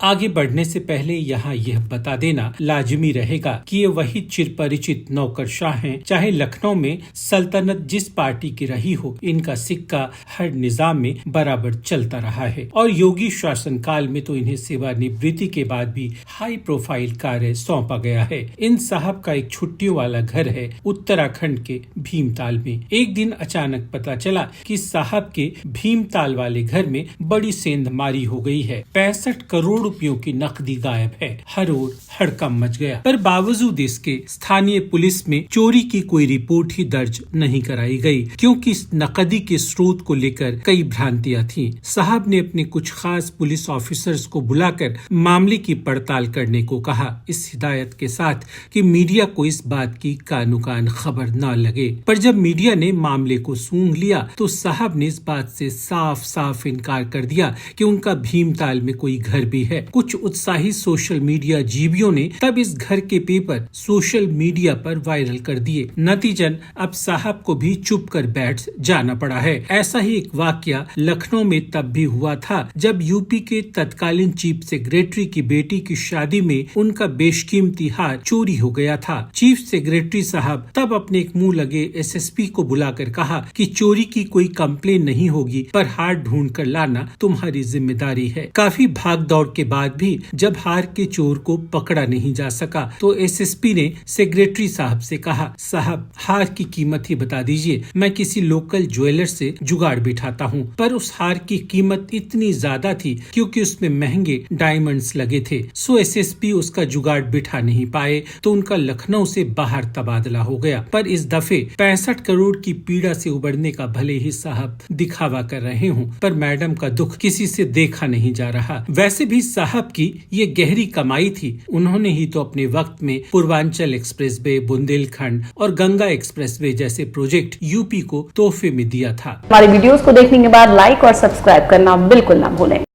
आगे बढ़ने से पहले यहाँ यह बता देना लाजमी रहेगा कि ये वही चिरपरिचित नौकरशाह हैं। चाहे लखनऊ में सल्तनत जिस पार्टी की रही हो, इनका सिक्का हर निजाम में बराबर चलता रहा है और योगी शासनकाल में तो इन्हें सेवानिवृत्ति के बाद भी हाई प्रोफाइल कार्य सौंपा गया है। इन साहब का एक छुट्टियों वाला घर है उत्तराखंड के भीमताल में। एक दिन अचानक पता चला कि साहब के भीमताल वाले घर में बड़ी सेंधमारी हो गई है। 65 करोड़ रुपयों की नकदी गायब है। हर ओर हड़कंप मच गया, पर बावजूद इसके स्थानीय पुलिस में चोरी की कोई रिपोर्ट ही दर्ज नहीं कराई गई, क्योंकि इस नकदी के स्रोत को लेकर कई भ्रांतियां थीं। साहब ने अपने कुछ खास पुलिस ऑफिसर्स को बुलाकर मामले की पड़ताल करने को कहा, इस हिदायत के साथ कि मीडिया को इस बात की कानूकान खबर न लगे। पर जब मीडिया ने मामले को सूंघ लिया तो साहब ने इस बात से साफ साफ इनकार कर दिया कि उनका भीमताल में कोई घर भी है। कुछ उत्साही सोशल मीडिया जीवियों ने तब इस घर के पेपर सोशल मीडिया पर वायरल कर दिए। नतीजन अब साहब को भी चुप कर बैठ जाना पड़ा है। ऐसा ही एक वाकया लखनऊ में तब भी हुआ था, जब यूपी के तत्कालीन चीफ सेक्रेटरी की बेटी की शादी में उनका बेशकीमती हार चोरी हो गया था। चीफ सेक्रेटरी साहब तब अपने एक मुंह लगे एसएसपी को बुलाकर कहा कि चोरी की कोई कंप्लेन नहीं होगी, पर हार ढूंढ कर लाना तुम्हारी जिम्मेदारी है। काफी भाग दौड़ के बाद भी जब हार के चोर को पकड़ा नहीं जा सका तो एसएसपी ने सेक्रेटरी साहब से कहा, साहब हार की कीमत ही बता दीजिए, मैं किसी लोकल ज्वेलर से जुगाड़ बिठाता हूँ। पर उस हार की कीमत इतनी ज्यादा थी क्योंकि उसमें महंगे डायमंड्स लगे थे। सो एसएसपी उसका जुगाड़ बिठा नहीं पाए तो उनका लखनऊ से बाहर तबादला हो गया। पर इस दफे 65 करोड़ की पीड़ा से उबरने का भले ही साहब दिखावा कर रहे हूँ, पर मैडम का दुख किसी से देखा नहीं जा रहा। वैसे भी साहब की ये गहरी कमाई थी। उन्होंने ही तो अपने वक्त में पूर्वांचल एक्सप्रेसवे, बुंदेलखंड और गंगा एक्सप्रेसवे जैसे प्रोजेक्ट यूपी को तोहफे में दिया था। हमारे वीडियोस को देखने के बाद लाइक और सब्सक्राइब करना बिल्कुल ना भूलें।